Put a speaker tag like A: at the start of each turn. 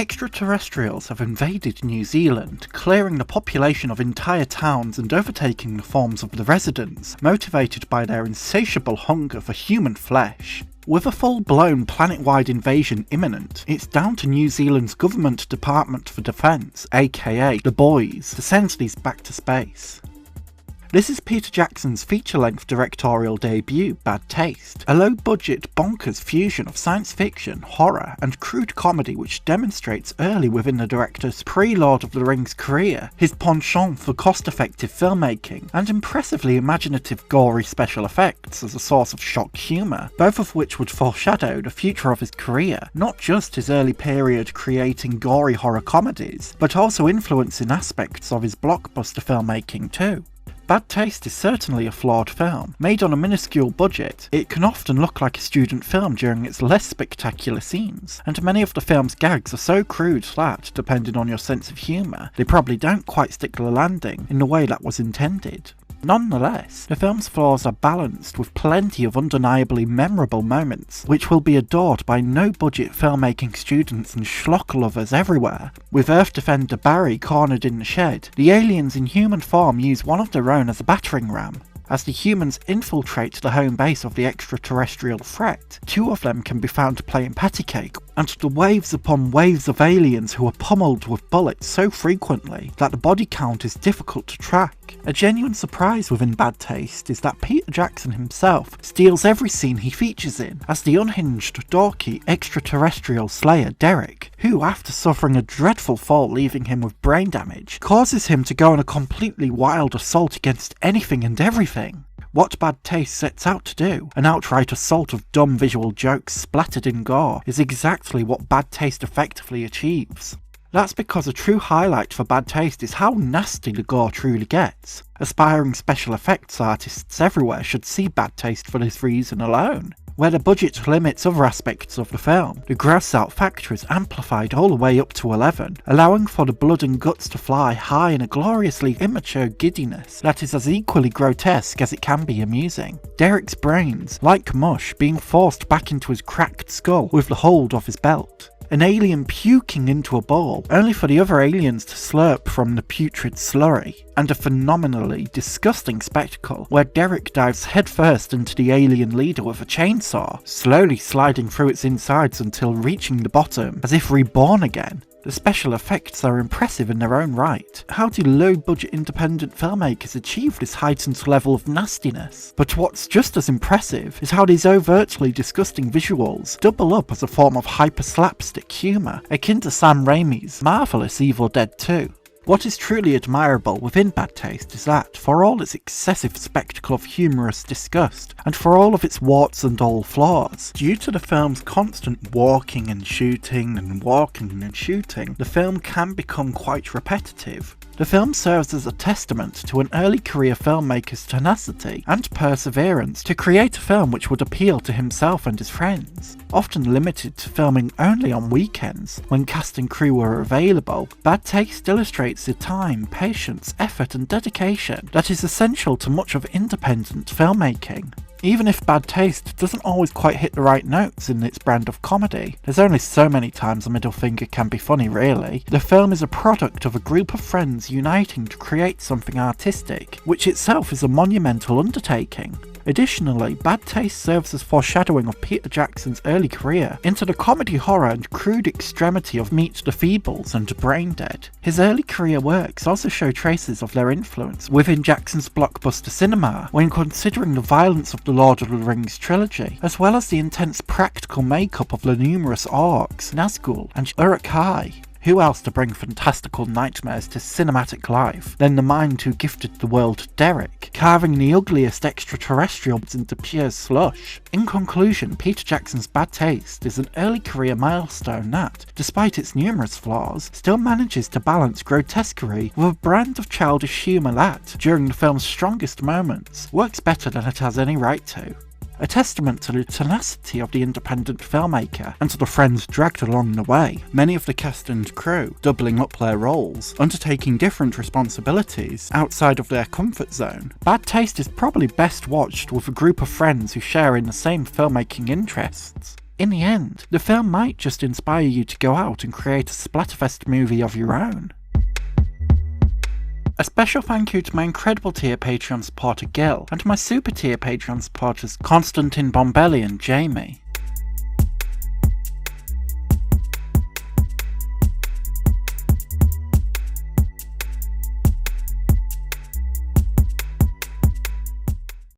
A: Extraterrestrials have invaded New Zealand, clearing the population of entire towns and overtaking the farms of the residents, motivated by their insatiable hunger for human flesh. With a full-blown planet-wide invasion imminent, it's down to New Zealand's Government Department for Defence, aka the Boys, to send these back to space. This is Peter Jackson's feature-length directorial debut, Bad Taste, a low-budget, bonkers fusion of science fiction, horror, and crude comedy which demonstrates early within the director's pre-Lord of the Rings career his penchant for cost-effective filmmaking and impressively imaginative gory special effects as a source of shock humour, both of which would foreshadow the future of his career, not just his early period creating gory horror comedies, but also influencing aspects of his blockbuster filmmaking too. Bad Taste is certainly a flawed film. Made on a minuscule budget, it can often look like a student film during its less spectacular scenes, and many of the film's gags are so crude that, depending on your sense of humour, they probably don't quite stick the landing in the way that was intended. Nonetheless, the film's flaws are balanced with plenty of undeniably memorable moments, which will be adored by no-budget filmmaking students and schlock lovers everywhere. With Earth Defender Barry cornered in the shed, the aliens in human form use one of their own as a battering ram. As the humans infiltrate the home base of the extraterrestrial threat, two of them can be found playing patty cake, and the waves upon waves of aliens who are pummeled with bullets so frequently that the body count is difficult to track. A genuine surprise within Bad Taste is that Peter Jackson himself steals every scene he features in, as the unhinged, dorky, extraterrestrial slayer Derek, who, after suffering a dreadful fall leaving him with brain damage, causes him to go on a completely wild assault against anything and everything. What Bad Taste sets out to do, an outright assault of dumb visual jokes splattered in gore, is exactly what Bad Taste effectively achieves. That's because a true highlight for Bad Taste is how nasty the gore truly gets. Aspiring special effects artists everywhere should see Bad Taste for this reason alone. Where the budget limits other aspects of the film, the gross out factor is amplified all the way up to 11, allowing for the blood and guts to fly high in a gloriously immature giddiness that is as equally grotesque as it can be amusing. Derek's brains, like mush, being forced back into his cracked skull with the hold of his belt. An alien puking into a bowl, only for the other aliens to slurp from the putrid slurry, and a phenomenally disgusting spectacle where Derek dives headfirst into the alien leader with a chainsaw, slowly sliding through its insides until reaching the bottom, as if reborn again. The special effects are impressive in their own right. How do low-budget independent filmmakers achieve this heightened level of nastiness? But what's just as impressive is how these overtly disgusting visuals double up as a form of hyper-slapstick humour, akin to Sam Raimi's marvellous Evil Dead 2. What is truly admirable within Bad Taste is that, for all its excessive spectacle of humorous disgust, and for all of its warts and all flaws, due to the film's constant walking and shooting, the film can become quite repetitive. The film serves as a testament to an early career filmmaker's tenacity and perseverance to create a film which would appeal to himself and his friends. Often limited to filming only on weekends, when cast and crew were available, Bad Taste illustrates the time, patience, effort and dedication that is essential to much of independent filmmaking. Even if Bad Taste doesn't always quite hit the right notes in its brand of comedy, there's only so many times a middle finger can be funny really, the film is a product of a group of friends uniting to create something artistic, which itself is a monumental undertaking. Additionally, Bad Taste serves as foreshadowing of Peter Jackson's early career into the comedy horror and crude extremity of Meet the Feebles and Brain Dead. His early career works also show traces of their influence within Jackson's blockbuster cinema when considering the violence of the Lord of the Rings trilogy, as well as the intense practical makeup of the numerous orcs, Nazgul and Uruk-hai. Who else to bring fantastical nightmares to cinematic life than the mind who gifted the world Derek, carving the ugliest extraterrestrials into pure slush? In conclusion, Peter Jackson's Bad Taste is an early career milestone that, despite its numerous flaws, still manages to balance grotesquerie with a brand of childish humour that, during the film's strongest moments, works better than it has any right to. A testament to the tenacity of the independent filmmaker and to the friends dragged along the way, many of the cast and crew doubling up their roles, undertaking different responsibilities outside of their comfort zone. Bad Taste is probably best watched with a group of friends who share in the same filmmaking interests. In the end, the film might just inspire you to go out and create a splatterfest movie of your own. A special thank you to my incredible tier Patreon supporter Gil, and my super tier Patreon supporters Constantine Bombelli and Jamie.